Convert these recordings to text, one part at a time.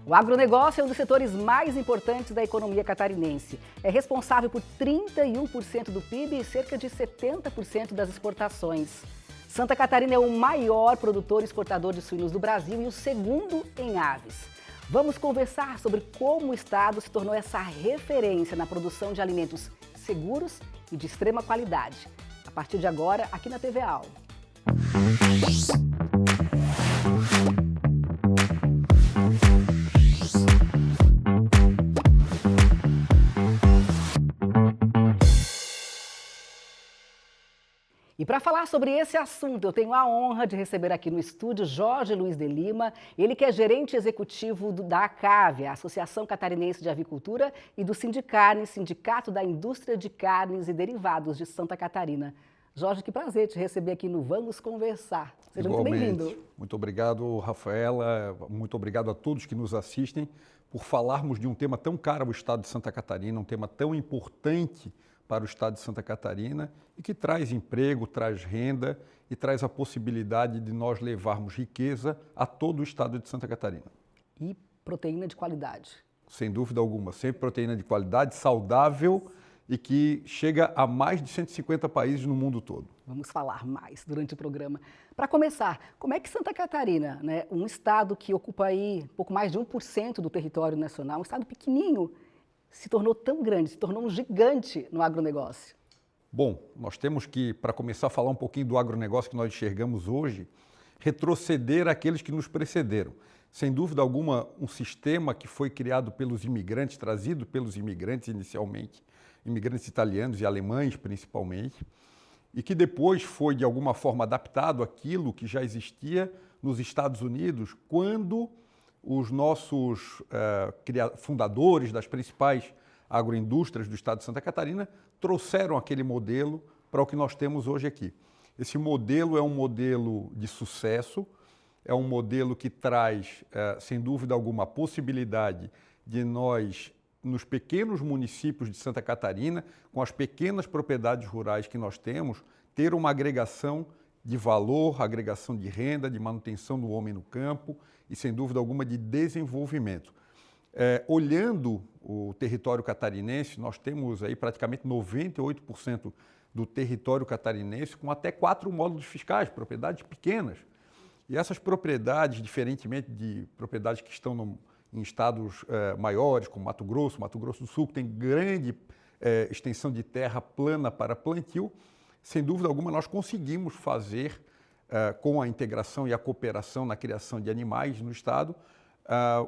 O agronegócio é um dos setores mais importantes da economia catarinense. É responsável por 31% do PIB e cerca de 70% das exportações. Santa Catarina é o maior produtor e exportador de suínos do Brasil e o segundo em aves. Vamos conversar sobre como o estado se tornou essa referência na produção de alimentos seguros e de extrema qualidade. A partir de agora, aqui na TV AL. E para falar sobre esse assunto, eu tenho a honra de receber aqui no estúdio Jorge Luiz de Lima, ele que é gerente executivo da ACAV, a Associação Catarinense de Avicultura, e do Sindicarnes, Sindicato da Indústria de Carnes e Derivados de Santa Catarina. Jorge, que prazer te receber aqui no Vamos Conversar. Seja muito bem-vindo. Muito obrigado, Rafaela. Muito obrigado a todos que nos assistem por falarmos de um tema tão caro ao estado de Santa Catarina, um tema tão importante para o estado de Santa Catarina e que traz emprego, traz renda e traz a possibilidade de nós levarmos riqueza a todo o estado de Santa Catarina. E proteína de qualidade. Sem dúvida alguma, sempre proteína de qualidade, saudável e que chega a mais de 150 países no mundo todo. Vamos falar mais durante o programa. Para começar, como é que Santa Catarina, um estado que ocupa aí pouco mais de 1% do território nacional, um estado pequenininho, se tornou tão grande, se tornou um gigante no agronegócio? Bom, nós temos que, para começar a falar um pouquinho do agronegócio que nós enxergamos hoje, retroceder àqueles que nos precederam. Sem dúvida alguma, um sistema que foi criado pelos imigrantes, trazido pelos imigrantes inicialmente, imigrantes italianos e alemães principalmente, e que depois foi de alguma forma adaptado àquilo que já existia nos Estados Unidos, quando os nossos fundadores das principais agroindústrias do estado de Santa Catarina trouxeram aquele modelo para o que nós temos hoje aqui. Esse modelo é um modelo de sucesso, é um modelo que traz, sem dúvida alguma, a possibilidade de nós, nos pequenos municípios de Santa Catarina, com as pequenas propriedades rurais que nós temos, ter uma agregação de valor, agregação de renda, de manutenção do homem no campo e, sem dúvida alguma, de desenvolvimento. Olhando o território catarinense, nós temos aí praticamente 98% do território catarinense com até 4 módulos fiscais, propriedades pequenas. E essas propriedades, diferentemente de propriedades que estão em estados maiores, como Mato Grosso do Sul, que tem grande extensão de terra plana para plantio, sem dúvida alguma nós conseguimos fazer, com a integração e a cooperação na criação de animais no estado,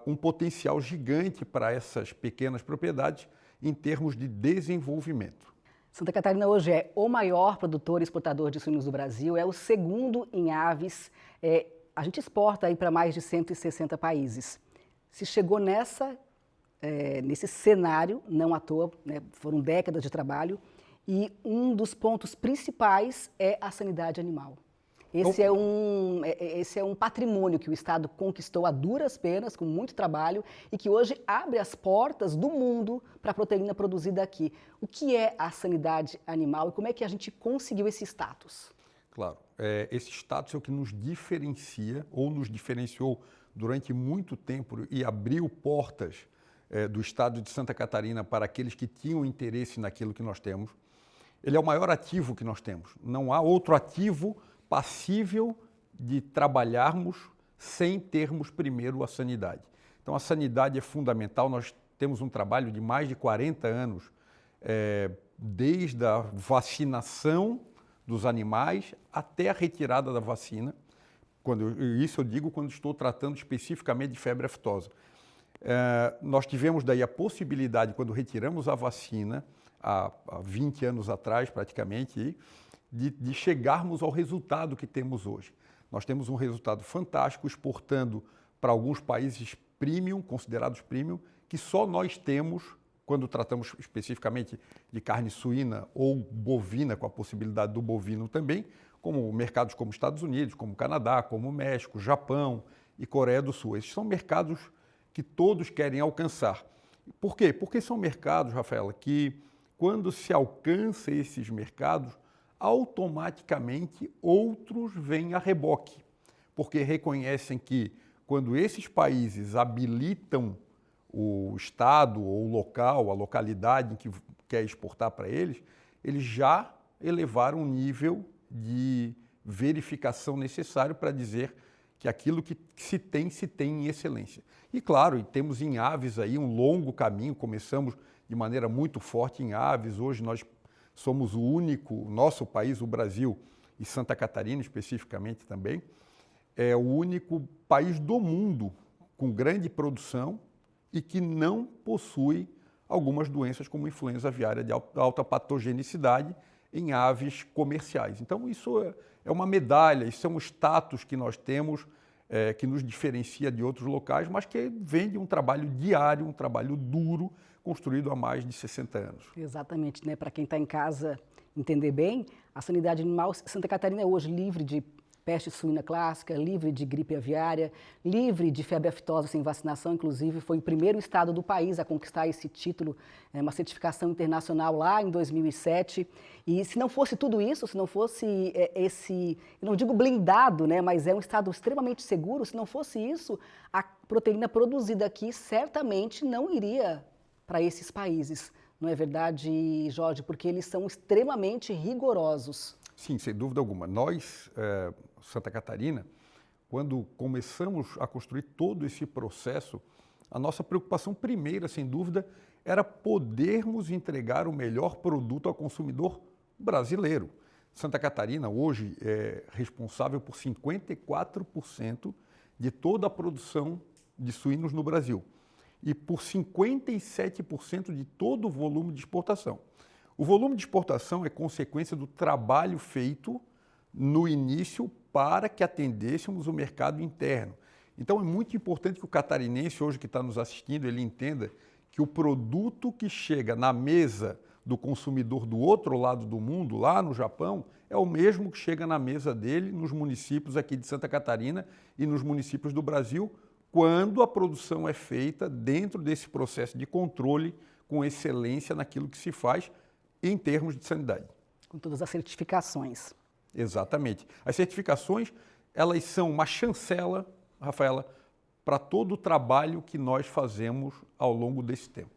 um potencial gigante para essas pequenas propriedades em termos de desenvolvimento. Santa Catarina hoje é o maior produtor e exportador de suínos do Brasil, é o segundo em aves. A gente exporta aí para mais de 160 países. Se chegou nesse cenário, não à toa, foram décadas de trabalho, e um dos pontos principais é a sanidade animal. Esse é um patrimônio que o estado conquistou a duras penas, com muito trabalho, e que hoje abre as portas do mundo para a proteína produzida aqui. O que é a sanidade animal e como é que a gente conseguiu esse status? Claro, esse status é o que nos diferencia, ou nos diferenciou durante muito tempo e abriu portas do estado de Santa Catarina para aqueles que tinham interesse naquilo que nós temos. Ele é o maior ativo que nós temos. Não há outro ativo passível de trabalharmos sem termos primeiro a sanidade. Então a sanidade é fundamental, nós temos um trabalho de mais de 40 anos, desde a vacinação dos animais até a retirada da vacina. Isso eu digo quando estou tratando especificamente de febre aftosa. Nós tivemos daí a possibilidade, quando retiramos a vacina, há 20 anos atrás praticamente, de chegarmos ao resultado que temos hoje. Nós temos um resultado fantástico exportando para alguns países premium, considerados premium, que só nós temos quando tratamos especificamente de carne suína ou bovina, com a possibilidade do bovino também, como mercados como Estados Unidos, como Canadá, como México, Japão e Coreia do Sul. Esses são mercados que todos querem alcançar. Por quê? Porque são mercados, Rafaela, que quando se alcança esses mercados, automaticamente outros vêm a reboque, porque reconhecem que quando esses países habilitam o estado ou o local, a localidade em que quer exportar para eles, eles já elevaram o nível de verificação necessário para dizer que aquilo que se tem em excelência. E claro, temos em aves aí um longo caminho, começamos de maneira muito forte em aves, hoje nós somos o único, nosso país, o Brasil, e Santa Catarina especificamente também, é o único país do mundo com grande produção e que não possui algumas doenças como influenza aviária de alta patogenicidade em aves comerciais. Então isso é uma medalha, isso é um status que nós temos, que nos diferencia de outros locais, mas que vem de um trabalho diário, um trabalho duro, construído há mais de 60 anos. Exatamente, né? Para quem está em casa entender bem, a sanidade animal, Santa Catarina é hoje livre de peste suína clássica, livre de gripe aviária, livre de febre aftosa sem vacinação, inclusive foi o primeiro estado do país a conquistar esse título, uma certificação internacional lá em 2007. E se não fosse tudo isso, se não fosse esse, eu não digo blindado, né, mas é um estado extremamente seguro, se não fosse isso, a proteína produzida aqui certamente não iria para esses países. Não é verdade, Jorge? Porque eles são extremamente rigorosos. Sim, sem dúvida alguma. Nós, Santa Catarina, quando começamos a construir todo esse processo, a nossa preocupação primeira, sem dúvida, era podermos entregar o melhor produto ao consumidor brasileiro. Santa Catarina hoje é responsável por 54% de toda a produção de suínos no Brasil e por 57% de todo o volume de exportação. O volume de exportação é consequência do trabalho feito no início para que atendêssemos o mercado interno. Então é muito importante que o catarinense hoje que está nos assistindo, ele entenda que o produto que chega na mesa do consumidor do outro lado do mundo, lá no Japão, é o mesmo que chega na mesa dele nos municípios aqui de Santa Catarina e nos municípios do Brasil, quando a produção é feita dentro desse processo de controle com excelência naquilo que se faz em termos de sanidade. Com todas as certificações. Exatamente. As certificações, elas são uma chancela, Rafaela, para todo o trabalho que nós fazemos ao longo desse tempo.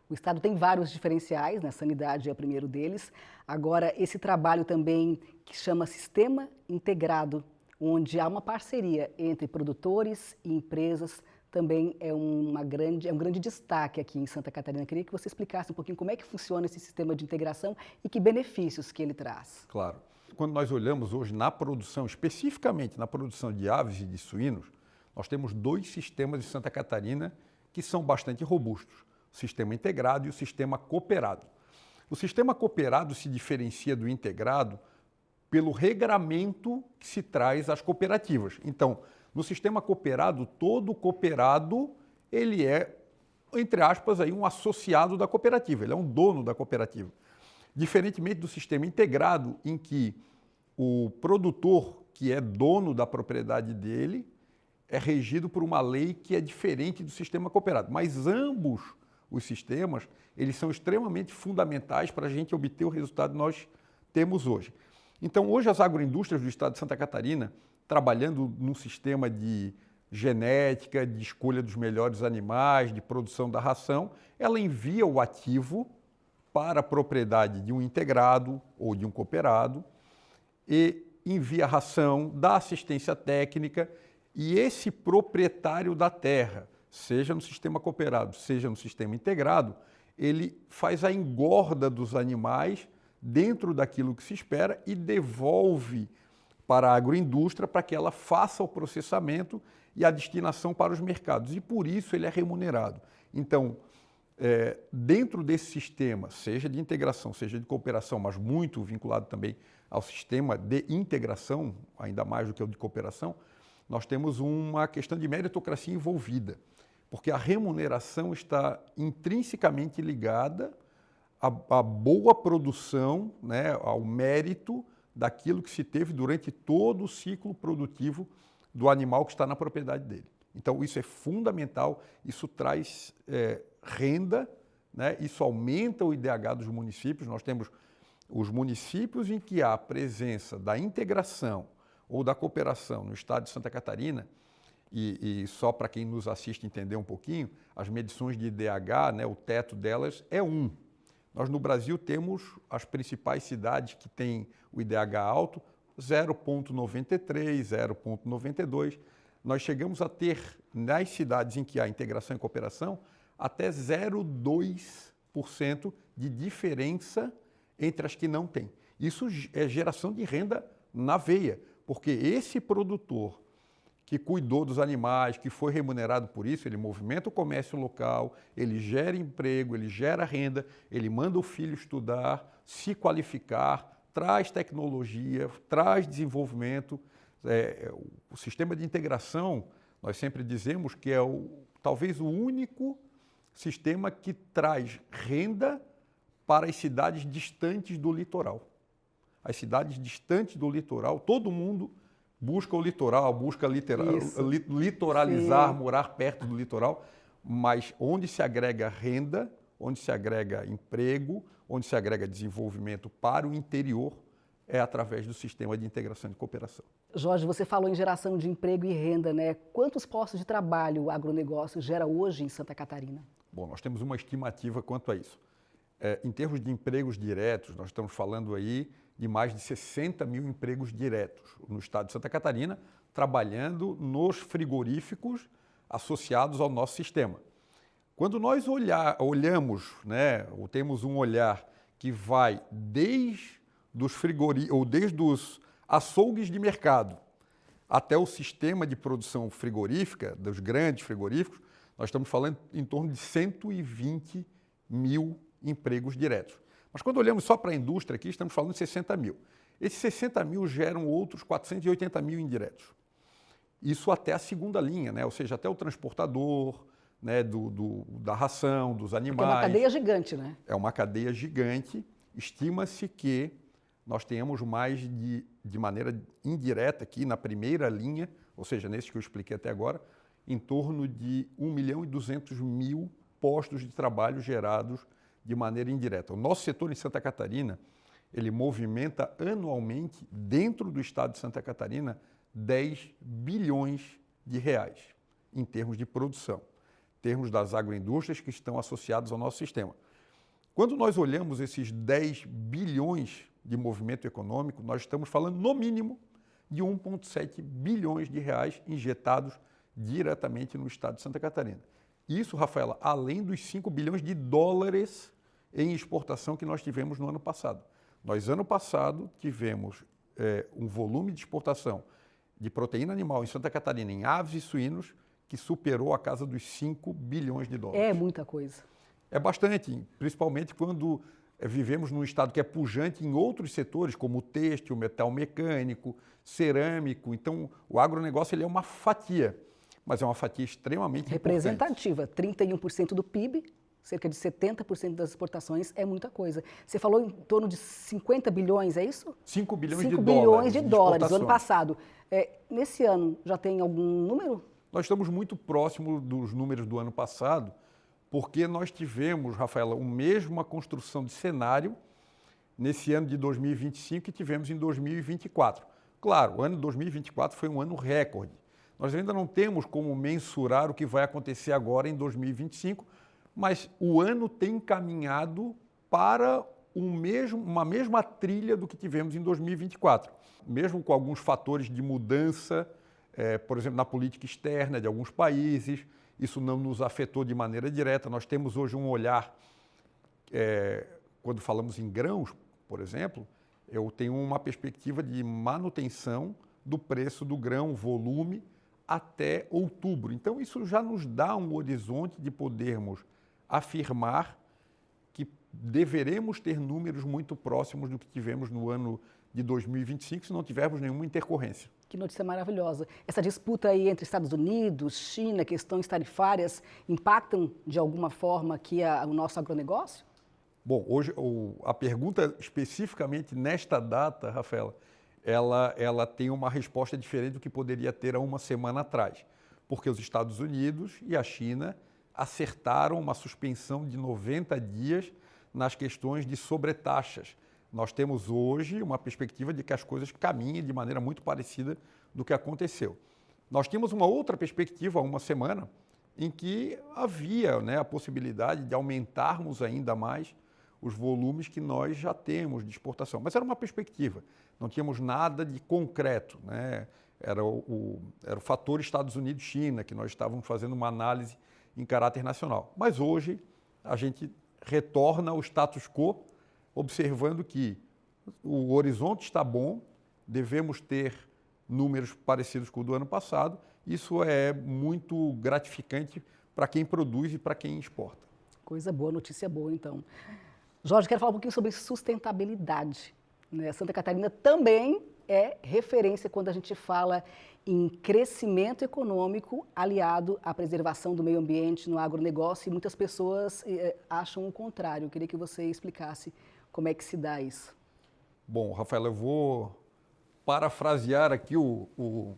O Estado tem vários diferenciais, né? Sanidade é o primeiro deles. Agora, esse trabalho também que chama Sistema Integrado, onde há uma parceria entre produtores e empresas, também é um grande destaque aqui em Santa Catarina. Eu queria que você explicasse um pouquinho como é que funciona esse sistema de integração e que benefícios que ele traz. Claro. Quando nós olhamos hoje na produção, especificamente na produção de aves e de suínos, nós temos dois sistemas em Santa Catarina que são bastante robustos, o sistema integrado e o sistema cooperado. O sistema cooperado se diferencia do integrado pelo regramento que se traz às cooperativas. Então, no sistema cooperado, todo cooperado, ele é, entre aspas, aí, um associado da cooperativa, ele é um dono da cooperativa. Diferentemente do sistema integrado, em que o produtor, que é dono da propriedade dele, é regido por uma lei que é diferente do sistema cooperado. Mas ambos os sistemas, eles são extremamente fundamentais para a gente obter o resultado que nós temos hoje. Então, hoje as agroindústrias do estado de Santa Catarina, trabalhando num sistema de genética, de escolha dos melhores animais, de produção da ração, ela envia o ativo para a propriedade de um integrado ou de um cooperado e envia a ração, dá assistência técnica e esse proprietário da terra, seja no sistema cooperado, seja no sistema integrado, ele faz a engorda dos animais dentro daquilo que se espera e devolve para a agroindústria para que ela faça o processamento e a destinação para os mercados. E por isso ele é remunerado. Então, dentro desse sistema, seja de integração, seja de cooperação, mas muito vinculado também ao sistema de integração, ainda mais do que o de cooperação, nós temos uma questão de meritocracia envolvida, porque a remuneração está intrinsecamente ligada à boa produção, né, ao mérito daquilo que se teve durante todo o ciclo produtivo do animal que está na propriedade dele. Então, isso é fundamental, isso traz renda, né, isso aumenta o IDH dos municípios. Nós temos os municípios em que há a presença da integração ou da cooperação no estado de Santa Catarina, e só para quem nos assiste entender um pouquinho, as medições de IDH, né, o teto delas é 1. Nós no Brasil temos as principais cidades que têm o IDH alto, 0,93, 0,92. Nós chegamos a ter, nas cidades em que há integração e cooperação, até 0,2% de diferença entre as que não têm. Isso é geração de renda na veia, porque esse produtor que cuidou dos animais, que foi remunerado por isso, ele movimenta o comércio local, ele gera emprego, ele gera renda, ele manda o filho estudar, se qualificar, traz tecnologia, traz desenvolvimento. O sistema de integração, nós sempre dizemos que é talvez o único sistema que traz renda para as cidades distantes do litoral. As cidades distantes do litoral, todo mundo busca o litoral, busca litoralizar, sim, morar perto do litoral, mas onde se agrega renda, onde se agrega emprego, onde se agrega desenvolvimento para o interior, é através do sistema de integração e cooperação. Jorge, você falou em geração de emprego e renda, né? Quantos postos de trabalho o agronegócio gera hoje em Santa Catarina? Bom, nós temos uma estimativa quanto a isso. Em termos de empregos diretos, nós estamos falando aí de mais de 60 mil empregos diretos no estado de Santa Catarina, trabalhando nos frigoríficos associados ao nosso sistema. Quando nós olhamos, né, ou temos um olhar que vai desde os açougues de mercado até o sistema de produção frigorífica, dos grandes frigoríficos, nós estamos falando em torno de 120 mil empregos diretos. Mas quando olhamos só para a indústria aqui, estamos falando de 60 mil. Esses 60 mil geram outros 480 mil indiretos. Isso até a segunda linha, né? Ou seja, até o transportador, né? da ração, dos animais. Porque é uma cadeia gigante, né? É uma cadeia gigante. Estima-se que nós tenhamos mais de maneira indireta aqui na primeira linha, ou seja, nesse que eu expliquei até agora, em torno de 1.200.000 postos de trabalho gerados de maneira indireta. O nosso setor em Santa Catarina, ele movimenta anualmente, dentro do estado de Santa Catarina, 10 bilhões de reais, em termos de produção, em termos das agroindústrias que estão associadas ao nosso sistema. Quando nós olhamos esses 10 bilhões de movimento econômico, nós estamos falando, no mínimo, de 1,7 bilhões de reais injetados diretamente no estado de Santa Catarina. Isso, Rafaela, além dos 5 bilhões de dólares em exportação que nós tivemos no ano passado. Nós, ano passado, tivemos um volume de exportação de proteína animal em Santa Catarina, em aves e suínos, que superou a casa dos 5 bilhões de dólares. É muita coisa. É bastante, principalmente quando vivemos num estado que é pujante em outros setores, como o têxtil, metal mecânico, cerâmico. Então, o agronegócio ele é uma fatia, mas é uma fatia extremamente representativa. Importante. 31% do PIB, cerca de 70% das exportações, é muita coisa. Você falou em torno de 50 bilhões, é isso? 5 bilhões 5 de bilhões de dólares dólares no ano passado. Nesse ano, já tem algum número? Nós estamos muito próximos dos números do ano passado, porque nós tivemos, Rafaela, a mesma construção de cenário nesse ano de 2025 que tivemos em 2024. Claro, o ano de 2024 foi um ano recorde. Nós ainda não temos como mensurar o que vai acontecer agora em 2025, mas o ano tem caminhado para uma mesma trilha do que tivemos em 2024. Mesmo com alguns fatores de mudança, por exemplo, na política externa de alguns países, isso não nos afetou de maneira direta. Nós temos hoje um olhar, quando falamos em grãos, por exemplo, eu tenho uma perspectiva de manutenção do preço do grão, volume, até outubro. Então, isso já nos dá um horizonte de podermos afirmar que deveremos ter números muito próximos do que tivemos no ano de 2025, se não tivermos nenhuma intercorrência. Que notícia maravilhosa. Essa disputa aí entre Estados Unidos, China, questões tarifárias, impactam de alguma forma aqui o nosso agronegócio? Bom, hoje a pergunta especificamente nesta data, Rafaela, ela tem uma resposta diferente do que poderia ter há uma semana atrás, porque os Estados Unidos e a China acertaram uma suspensão de 90 dias nas questões de sobretaxas. Nós temos hoje uma perspectiva de que as coisas caminhem de maneira muito parecida do que aconteceu. Nós tínhamos uma outra perspectiva há uma semana em que havia, né, a possibilidade de aumentarmos ainda mais os volumes que nós já temos de exportação. Mas era uma perspectiva, não tínhamos nada de concreto, né? Era o fator Estados Unidos-China, que nós estávamos fazendo uma análise em caráter nacional. Mas hoje a gente retorna ao status quo, observando que o horizonte está bom, devemos ter números parecidos com o do ano passado. Isso é muito gratificante para quem produz e para quem exporta. Coisa boa, notícia boa, então. Jorge, quero falar um pouquinho sobre sustentabilidade, né? Santa Catarina também é referência quando a gente fala em crescimento econômico aliado à preservação do meio ambiente no agronegócio, e muitas pessoas acham o contrário. Eu queria que você explicasse como é que se dá isso. Bom, Rafael, eu vou parafrasear aqui o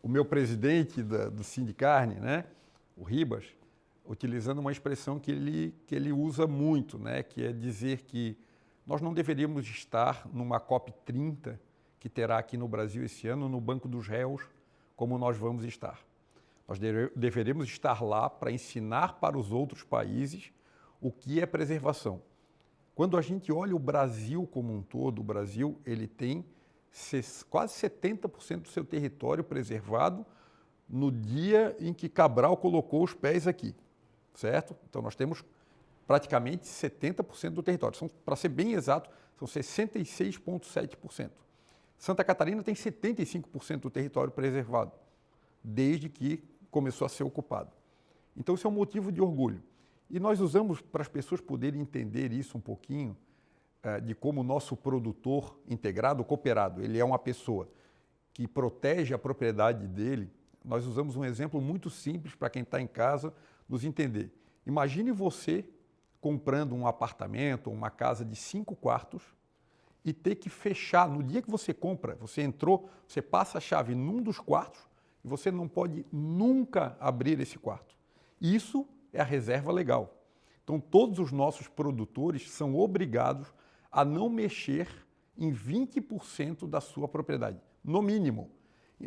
meu presidente do Sindicarne, né, o Ribas, utilizando uma expressão que ele usa muito, né, que é dizer que nós não deveríamos estar numa COP30 que terá aqui no Brasil esse ano, no banco dos réus, como nós vamos estar. Nós deveríamos estar lá para ensinar para os outros países o que é preservação. Quando a gente olha o Brasil como um todo, o Brasil ele tem quase 70% do seu território preservado no dia em que Cabral colocou os pés aqui, certo? Então nós temos praticamente 70% do território. Para ser bem exato, são 66,7%. Santa Catarina tem 75% do território preservado, desde que começou a ser ocupado. Então, isso é um motivo de orgulho. E nós usamos, para as pessoas poderem entender isso um pouquinho, de como o nosso produtor integrado, cooperado, ele é uma pessoa que protege a propriedade dele. Nós usamos um exemplo muito simples para quem está em casa nos entender. Imagine você comprando um apartamento, uma casa de 5 quartos, e ter que fechar, no dia que você compra, você entrou, você passa a chave num dos quartos e você não pode nunca abrir esse quarto. Isso é a reserva legal. Então, todos os nossos produtores são obrigados a não mexer em 20% da sua propriedade, no mínimo.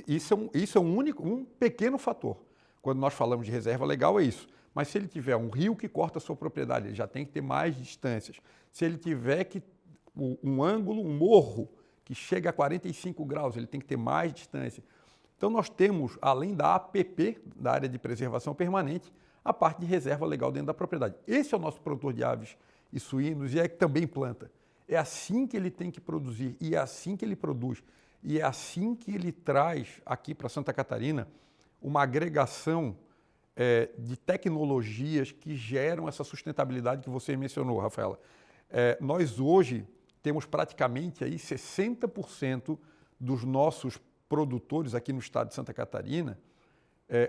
Isso é um pequeno fator. Quando nós falamos de reserva legal, é isso. Mas se ele tiver um rio que corta a sua propriedade, ele já tem que ter mais distâncias. Se ele tiver um ângulo, um morro, que chega a 45 graus, ele tem que ter mais distância. Então, nós temos, além da APP, da área de preservação permanente, a parte de reserva legal dentro da propriedade. Esse é o nosso produtor de aves e suínos e é que também planta. É assim que ele tem que produzir e é assim que ele produz. E é assim que ele traz aqui para Santa Catarina uma agregação de tecnologias que geram essa sustentabilidade que você mencionou, Rafaela. Nós hoje temos praticamente aí 60% dos nossos produtores aqui no estado de Santa Catarina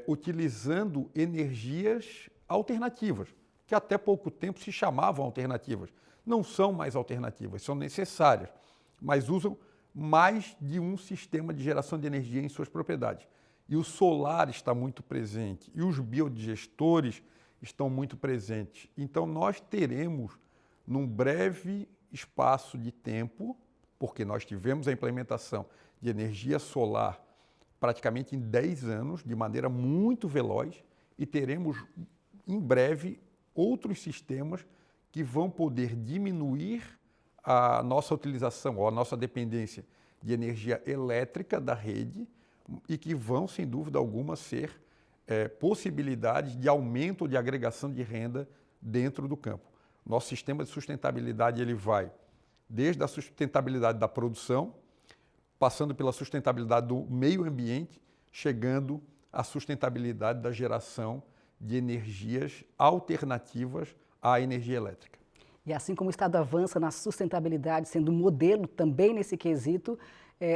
utilizando energias alternativas, que até pouco tempo se chamavam alternativas. Não são mais alternativas, são necessárias, mas usam mais de um sistema de geração de energia em suas propriedades. E o solar está muito presente, e os biodigestores estão muito presentes. Então, nós teremos, num breve espaço de tempo, porque nós tivemos a implementação de energia solar praticamente em 10 anos, de maneira muito veloz, e teremos em breve outros sistemas que vão poder diminuir a nossa utilização ou a nossa dependência de energia elétrica da rede e que vão, sem dúvida alguma, ser possibilidades de aumento ou de agregação de renda dentro do campo. Nosso sistema de sustentabilidade ele vai desde a sustentabilidade da produção, passando pela sustentabilidade do meio ambiente, chegando à sustentabilidade da geração de energias alternativas à energia elétrica. E assim como o Estado avança na sustentabilidade, sendo modelo também nesse quesito,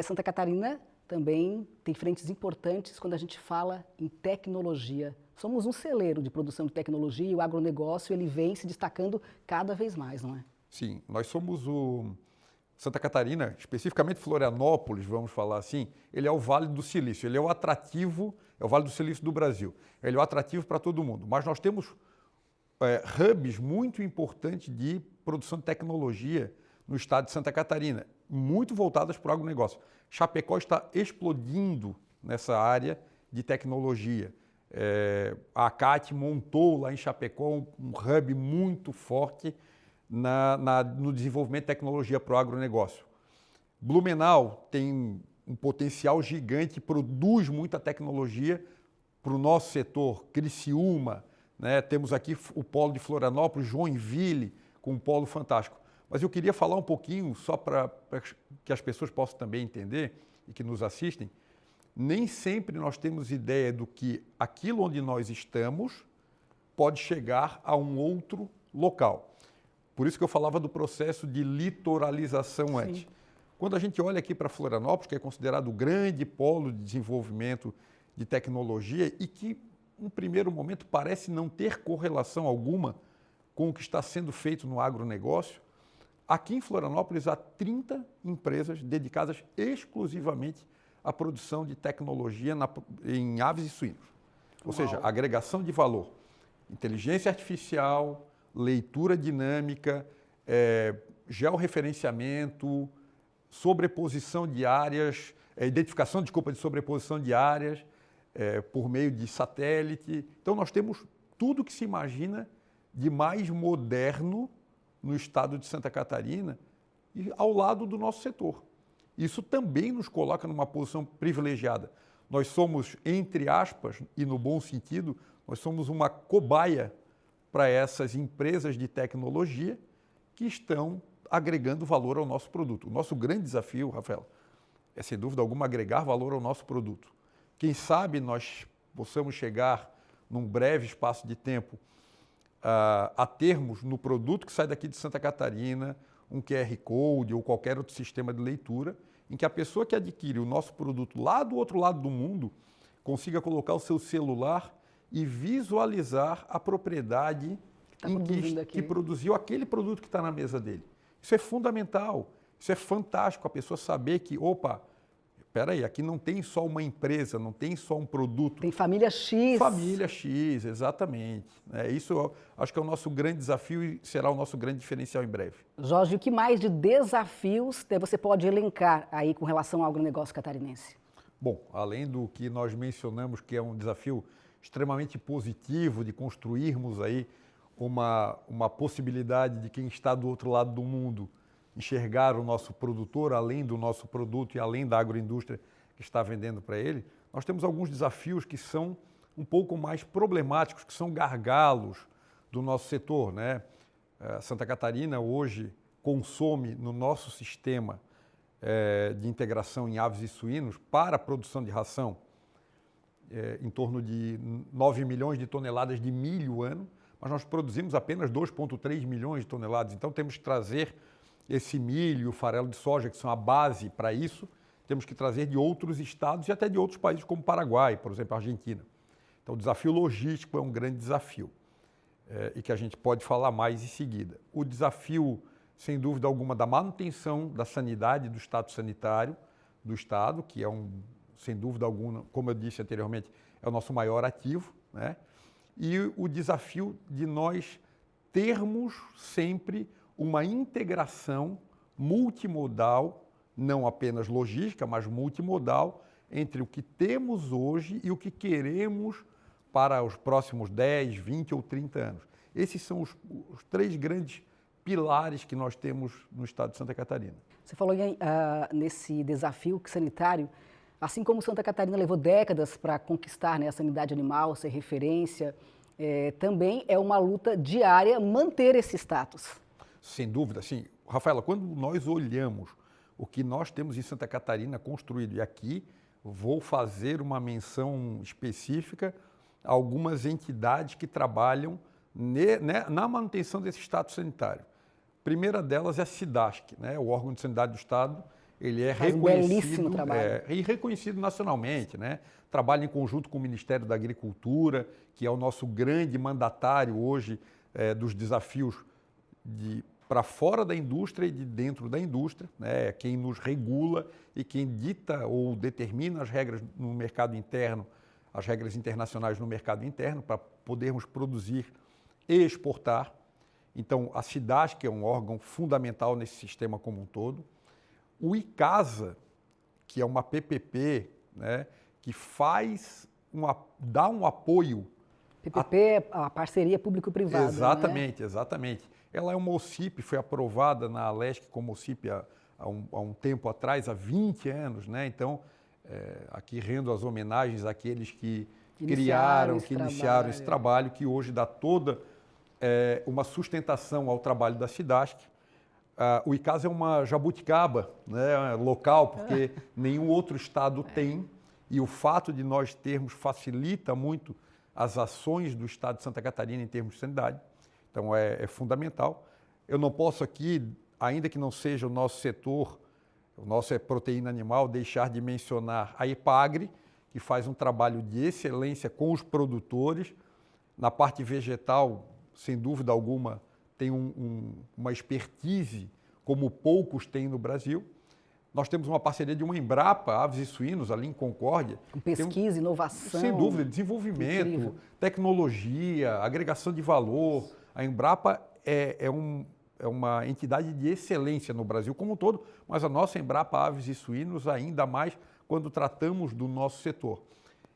Santa Catarina também tem frentes importantes quando a gente fala em tecnologia. Somos um celeiro de produção de tecnologia e o agronegócio ele vem se destacando cada vez mais, não é? Sim, nós somos Santa Catarina, especificamente Florianópolis, vamos falar assim, ele é o Vale do Silício, ele é o atrativo, é o Vale do Silício do Brasil. Ele é o atrativo para todo mundo, mas nós temos hubs muito importantes de produção de tecnologia no estado de Santa Catarina, muito voltadas para o agronegócio. Chapecó está explodindo nessa área de tecnologia. A ACAT montou lá em Chapecó um hub muito forte no desenvolvimento de tecnologia para o agronegócio. Blumenau tem um potencial gigante, produz muita tecnologia para o nosso setor. Criciúma, né? Temos aqui o polo de Florianópolis, Joinville, com um polo fantástico. Mas eu queria falar um pouquinho, só para que as pessoas possam também entender e que nos assistem, nem sempre nós temos ideia do que aquilo onde nós estamos pode chegar a um outro local. Por isso que eu falava do processo de litoralização antes. Quando a gente olha aqui para Florianópolis, que é considerado o grande polo de desenvolvimento de tecnologia e que, num primeiro momento, parece não ter correlação alguma com o que está sendo feito no agronegócio, aqui em Florianópolis há 30 empresas dedicadas exclusivamente à produção de tecnologia em aves e suínos. Ou seja, agregação de valor, inteligência artificial, leitura dinâmica, georreferenciamento, sobreposição de áreas, identificação de sobreposição de áreas por meio de satélite. Então, nós temos tudo que se imagina de mais moderno no estado de Santa Catarina e ao lado do nosso setor. Isso também nos coloca numa posição privilegiada. Nós somos, entre aspas, e no bom sentido, nós somos uma cobaia para essas empresas de tecnologia que estão agregando valor ao nosso produto. O nosso grande desafio, Rafael, é sem dúvida alguma agregar valor ao nosso produto. Quem sabe nós possamos chegar num breve espaço de tempo a termos no produto que sai daqui de Santa Catarina um QR Code ou qualquer outro sistema de leitura em que a pessoa que adquire o nosso produto lá do outro lado do mundo consiga colocar o seu celular e visualizar a propriedade que produziu aquele produto que está na mesa dele. Isso é fundamental, isso é fantástico, a pessoa saber que, opa, espera aí, aqui não tem só uma empresa, não tem só um produto. Tem família X. Família X, exatamente. Isso eu acho que é o nosso grande desafio e será o nosso grande diferencial em breve. Jorge, o que mais de desafios você pode elencar aí com relação ao agronegócio catarinense? Bom, além do que nós mencionamos, que é um desafio extremamente positivo de construirmos aí uma possibilidade de quem está do outro lado do mundo enxergar o nosso produtor além do nosso produto e além da agroindústria que está vendendo para ele, nós temos alguns desafios que são um pouco mais problemáticos, que são gargalos do nosso setor, né? Santa Catarina hoje consome no nosso sistema de integração em aves e suínos para a produção de ração em torno de 9 milhões de toneladas de milho ano, mas nós produzimos apenas 2,3 milhões de toneladas. Então temos que trazer esse milho, o farelo de soja, que são a base para isso, temos que trazer de outros estados e até de outros países como Paraguai, por exemplo, Argentina. Então o desafio logístico é um grande desafio e que a gente pode falar mais em seguida. O desafio, sem dúvida alguma, da manutenção da sanidade do status sanitário do estado, que é sem dúvida alguma, como eu disse anteriormente, é o nosso maior ativo, né? E o desafio de nós termos sempre uma integração multimodal, não apenas logística, mas multimodal, entre o que temos hoje e o que queremos para os próximos 10, 20 ou 30 anos. Esses são os 3 grandes pilares que nós temos no estado de Santa Catarina. Você falou nesse desafio sanitário, assim como Santa Catarina levou décadas para conquistar, né, a sanidade animal, ser referência, também é uma luta diária manter esse status. Sem dúvida, sim. Rafaela, quando nós olhamos o que nós temos em Santa Catarina construído, e aqui vou fazer uma menção específica a algumas entidades que trabalham na manutenção desse status sanitário. A primeira delas é a SIDASC, né? O órgão de sanidade do Estado. Ele é reconhecido e reconhecido nacionalmente, né? Trabalha em conjunto com o Ministério da Agricultura, que é o nosso grande mandatário hoje dos desafios para fora da indústria e de dentro da indústria, né? Quem nos regula e quem dita ou determina as regras no mercado interno, as regras internacionais no mercado interno, para podermos produzir e exportar. Então, a SIDASC é um órgão fundamental nesse sistema como um todo. O ICASA, que é uma PPP, né, que faz dar um apoio. PPP é a parceria público-privada. Exatamente, né? exatamente. Ela é uma OCIP, foi aprovada na Alesc como OCIP há um tempo atrás, há 20 anos, né? Então, aqui rendo as homenagens àqueles que iniciaram esse trabalho, que hoje dá toda uma sustentação ao trabalho da Cidasc. O ICAS é uma jabuticaba, né, local, porque nenhum outro estado tem, e o fato de nós termos facilita muito as ações do estado de Santa Catarina em termos de sanidade. Então, é fundamental. Eu não posso aqui, ainda que não seja o nosso setor, o nosso é proteína animal, deixar de mencionar a Epagre, que faz um trabalho de excelência com os produtores. Na parte vegetal, sem dúvida alguma, tem uma expertise como poucos têm no Brasil. Nós temos uma parceria de uma Embrapa, Aves e Suínos, ali em Concórdia. Com pesquisa, inovação. Sem dúvida, desenvolvimento, incrível. Tecnologia, agregação de valor. A Embrapa é uma entidade de excelência no Brasil como um todo, mas a nossa Embrapa Aves e Suínos ainda mais quando tratamos do nosso setor.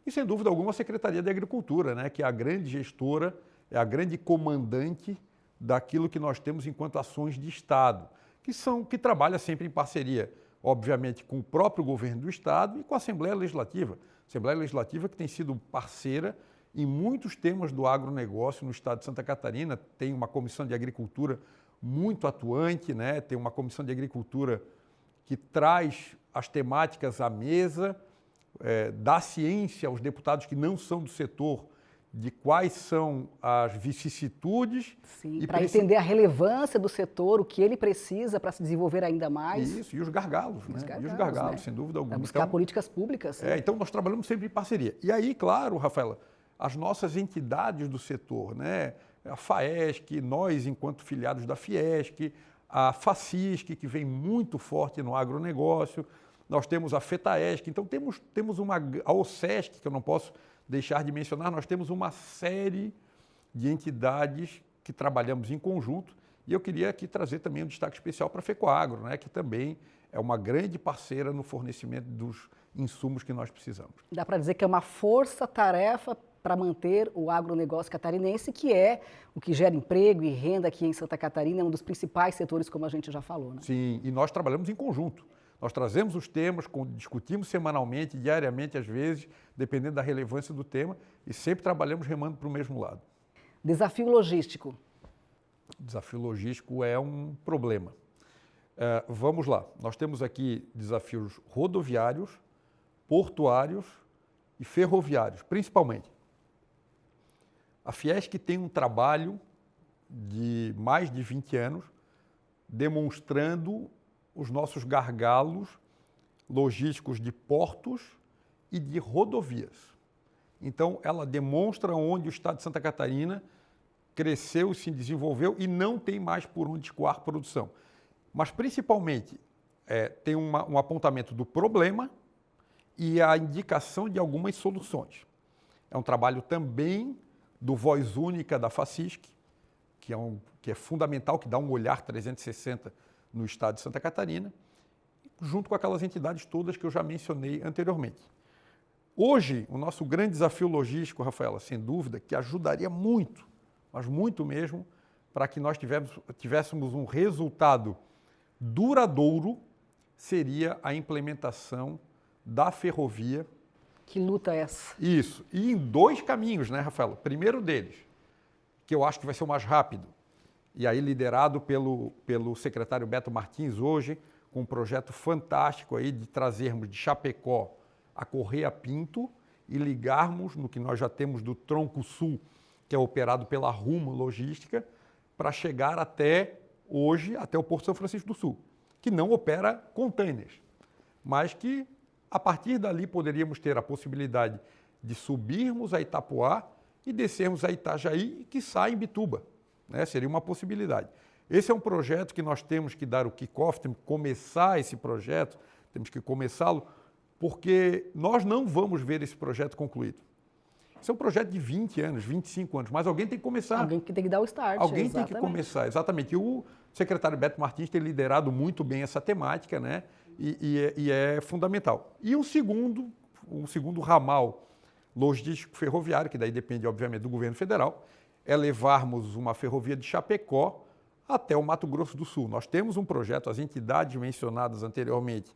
E, sem dúvida alguma, a Secretaria de Agricultura, né, que é a grande gestora, é a grande comandante daquilo que nós temos enquanto ações de Estado, que trabalha sempre em parceria, obviamente, com o próprio governo do Estado e com a Assembleia Legislativa. Assembleia Legislativa que tem sido parceira em muitos temas do agronegócio no Estado de Santa Catarina. Tem uma comissão de agricultura muito atuante, né? Tem uma comissão de agricultura que traz as temáticas à mesa, dá ciência aos deputados que não são do setor de quais são as vicissitudes. Sim, para entender a relevância do setor, o que ele precisa para se desenvolver ainda mais. Isso, e os gargalos, né? E os gargalos, sem dúvida alguma. Para buscar políticas públicas. Então, nós trabalhamos sempre em parceria. E aí, claro, Rafaela, as nossas entidades do setor, né? A FAESC, nós, enquanto filiados da Fiesc, a FACISC, que vem muito forte no agronegócio, nós temos a FETAESC, então temos a OSESC, que eu não posso deixar de mencionar, nós temos uma série de entidades que trabalhamos em conjunto, e eu queria aqui trazer também um destaque especial para a FECOAGRO, né, que também é uma grande parceira no fornecimento dos insumos que nós precisamos. Dá para dizer que é uma força-tarefa para manter o agronegócio catarinense, que é o que gera emprego e renda aqui em Santa Catarina, é um dos principais setores, como a gente já falou. Né? Sim, e nós trabalhamos em conjunto. Nós trazemos os temas, discutimos semanalmente, diariamente, às vezes, dependendo da relevância do tema, e sempre trabalhamos remando para o mesmo lado. Desafio logístico. Desafio logístico é um problema. Vamos lá, nós temos aqui desafios rodoviários, portuários e ferroviários, principalmente. A Fiesc tem um trabalho de mais de 20 anos demonstrando os nossos gargalos logísticos de portos e de rodovias. Então, ela demonstra onde o Estado de Santa Catarina cresceu, se desenvolveu e não tem mais por onde escoar produção. Mas, principalmente, tem um apontamento do problema e a indicação de algumas soluções. É um trabalho também do Voz Única da FACISC, que é fundamental, que dá um olhar 360 no estado de Santa Catarina, junto com aquelas entidades todas que eu já mencionei anteriormente. Hoje, o nosso grande desafio logístico, Rafaela, sem dúvida, que ajudaria muito, mas muito mesmo, para que nós tivéssemos um resultado duradouro, seria a implementação da ferrovia. Que luta é essa? Isso, e em 2 caminhos, né, Rafaela? Primeiro deles, que eu acho que vai ser o mais rápido, e aí liderado pelo secretário Beto Martins hoje, com um projeto fantástico aí de trazermos de Chapecó a Correia Pinto e ligarmos no que nós já temos do Tronco Sul, que é operado pela Rumo Logística, para chegar até hoje, até o Porto São Francisco do Sul, que não opera containers, mas que a partir dali poderíamos ter a possibilidade de subirmos a Itapoá e descermos a Itajaí e quiçá em Bituba. Né? Seria uma possibilidade. Esse é um projeto que nós temos que dar o kick-off, temos que começar esse projeto, temos que começá-lo, porque nós não vamos ver esse projeto concluído. Esse é um projeto de 20 anos, 25 anos, mas alguém tem que começar. Alguém que tem que dar o start. Alguém exatamente. tem que começar, exatamente. E o secretário Beto Martins tem liderado muito bem essa temática, né? E é fundamental. E um segundo ramal logístico ferroviário, que daí depende, obviamente, do governo federal, é levarmos uma ferrovia de Chapecó até o Mato Grosso do Sul. Nós temos um projeto, as entidades mencionadas anteriormente,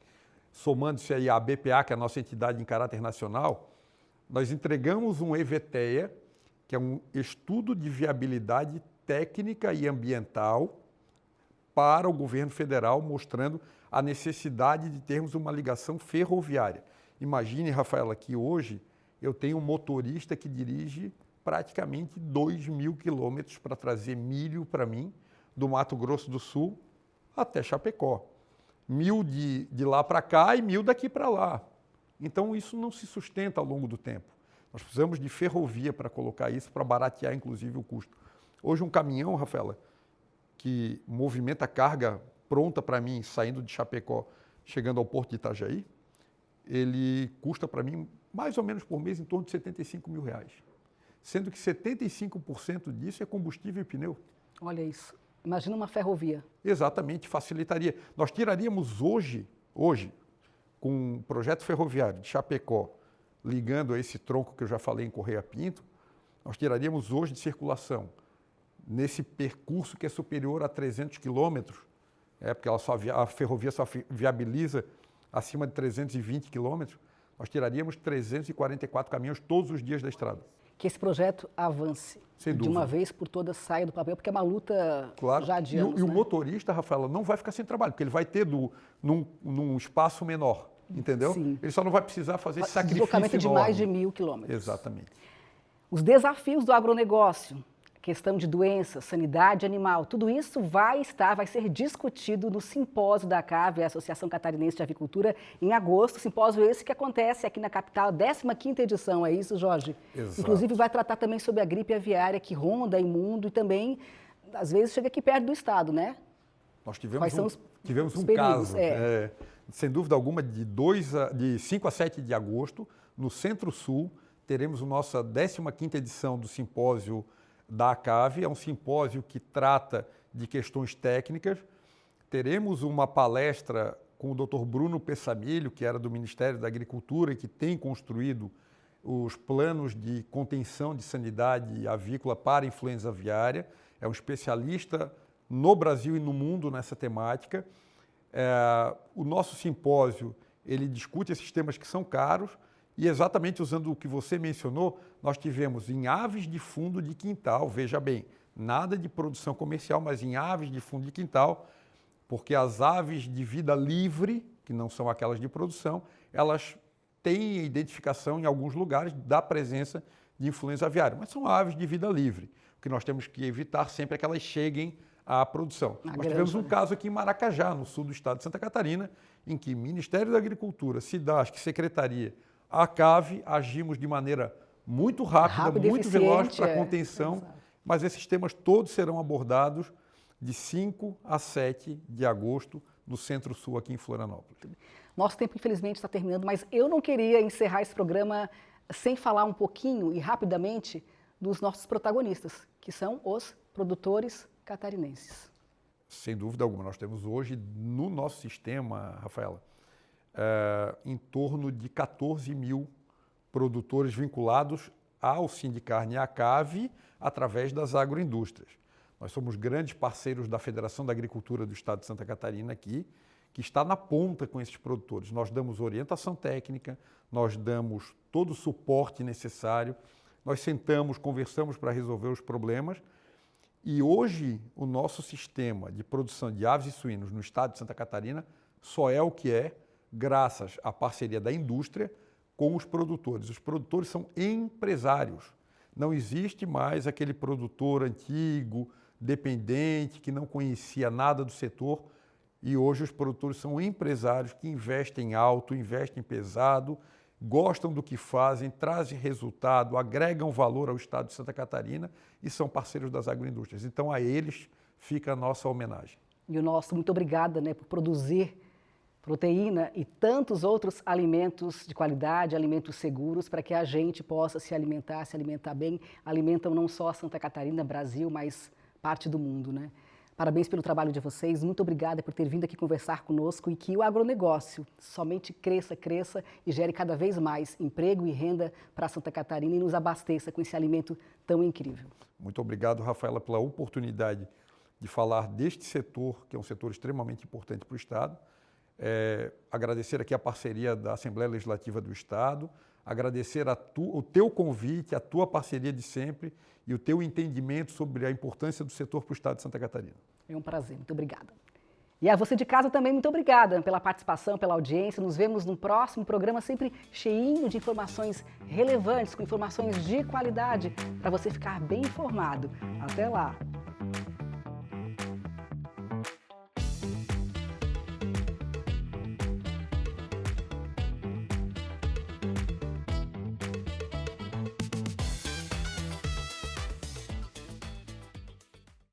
somando-se aí à BPA, que é a nossa entidade em caráter nacional, nós entregamos um EVTEA, que é um estudo de viabilidade técnica e ambiental para o governo federal, mostrando a necessidade de termos uma ligação ferroviária. Imagine, Rafaela, que hoje eu tenho um motorista que dirige praticamente 2.000 quilômetros para trazer milho para mim, do Mato Grosso do Sul até Chapecó. 1.000 de lá para cá e 1.000 daqui para lá. Então, isso não se sustenta ao longo do tempo. Nós precisamos de ferrovia para colocar isso, para baratear, inclusive, o custo. Hoje, um caminhão, Rafaela, que movimenta carga pronta para mim, saindo de Chapecó, chegando ao Porto de Itajaí, ele custa para mim, mais ou menos por mês, em torno de R$75 mil. Sendo que 75% disso é combustível e pneu. Olha isso. Imagina uma ferrovia. Exatamente, facilitaria. Nós tiraríamos hoje, com um projeto ferroviário de Chapecó, ligando a esse tronco que eu já falei em Correia Pinto, nós tiraríamos hoje de circulação, nesse percurso que é superior a 300 quilômetros, porque a ferrovia só viabiliza acima de 320 quilômetros, nós tiraríamos 344 caminhões todos os dias da estrada. Que esse projeto avance. Sem de dúvida. uma vez por todas saia do papel, porque é uma luta já de anos. E o motorista, Rafaela, não vai ficar sem trabalho, porque ele vai ter num espaço menor, entendeu? Sim. Ele só não vai precisar fazer esse sacrifício deslocamento de enorme. mais de 1.000 quilômetros. Exatamente. Os desafios do agronegócio, questão de doenças, sanidade animal, tudo isso vai ser discutido no simpósio da ACAV, a Associação Catarinense de Avicultura, em agosto. Simpósio esse que acontece aqui na capital, 15ª edição, é isso, Jorge? Exato. Inclusive vai tratar também sobre a gripe aviária que ronda o mundo e também, às vezes, chega aqui perto do estado, né? Nós Quais são tivemos os um perigos? caso, sem dúvida alguma, de 5 a 7 de agosto, no Centro-Sul, teremos a nossa 15ª edição do simpósio da ACAV. É um simpósio que trata de questões técnicas. Teremos uma palestra com o Dr. Bruno Pessamilho, que era do Ministério da Agricultura e que tem construído os planos de contenção de sanidade avícola para a influenza aviária. É um especialista no Brasil e no mundo nessa temática. O nosso simpósio, ele discute esses temas que são caros e exatamente usando o que você mencionou, nós tivemos em aves de fundo de quintal, veja bem, nada de produção comercial, mas em aves de fundo de quintal, porque as aves de vida livre, que não são aquelas de produção, elas têm identificação em alguns lugares da presença de influenza aviária, mas são aves de vida livre. O que nós temos que evitar sempre é que elas cheguem à produção. Nós tivemos um caso aqui em Maracajá, no sul do estado de Santa Catarina, em que Ministério da Agricultura, SIDASC, Secretaria, a ACAV, agimos de maneira muito rápida, muito veloz para a contenção, mas esses temas todos serão abordados de 5 a 7 de agosto no Centro-Sul, aqui em Florianópolis. Nosso tempo, infelizmente, está terminando, mas eu não queria encerrar esse programa sem falar um pouquinho e rapidamente dos nossos protagonistas, que são os produtores catarinenses. Sem dúvida alguma. Nós temos hoje no nosso sistema, Rafaela, em torno de 14 mil produtores vinculados ao Sindicarne e à ACAV através das agroindústrias. Nós somos grandes parceiros da Federação da Agricultura do Estado de Santa Catarina aqui, que está na ponta com esses produtores. Nós damos orientação técnica, nós damos todo o suporte necessário, nós sentamos, conversamos para resolver os problemas e hoje o nosso sistema de produção de aves e suínos no Estado de Santa Catarina só é o que é graças à parceria da indústria com os produtores. Os produtores são empresários. Não existe mais aquele produtor antigo, dependente, que não conhecia nada do setor. E hoje os produtores são empresários que investem alto, investem pesado, gostam do que fazem, trazem resultado, agregam valor ao estado de Santa Catarina e são parceiros das agroindústrias. Então, a eles fica a nossa homenagem. E o nosso muito obrigada, por produzir proteína e tantos outros alimentos de qualidade, alimentos seguros, para que a gente possa se alimentar bem. Alimentam não só Santa Catarina, Brasil, mas parte do mundo, Parabéns pelo trabalho de vocês, muito obrigada por ter vindo aqui conversar conosco e que o agronegócio somente cresça e gere cada vez mais emprego e renda para Santa Catarina e nos abasteça com esse alimento tão incrível. Muito obrigado, Rafaela, pela oportunidade de falar deste setor, que é um setor extremamente importante para o Estado. Agradecer aqui a parceria da Assembleia Legislativa do Estado, agradecer o teu convite, a tua parceria de sempre e o teu entendimento sobre a importância do setor para o Estado de Santa Catarina. É um prazer, muito obrigada. E a você de casa também, muito obrigada pela participação, pela audiência. Nos vemos no próximo programa, sempre cheinho de informações relevantes, com informações de qualidade, para você ficar bem informado. Até lá!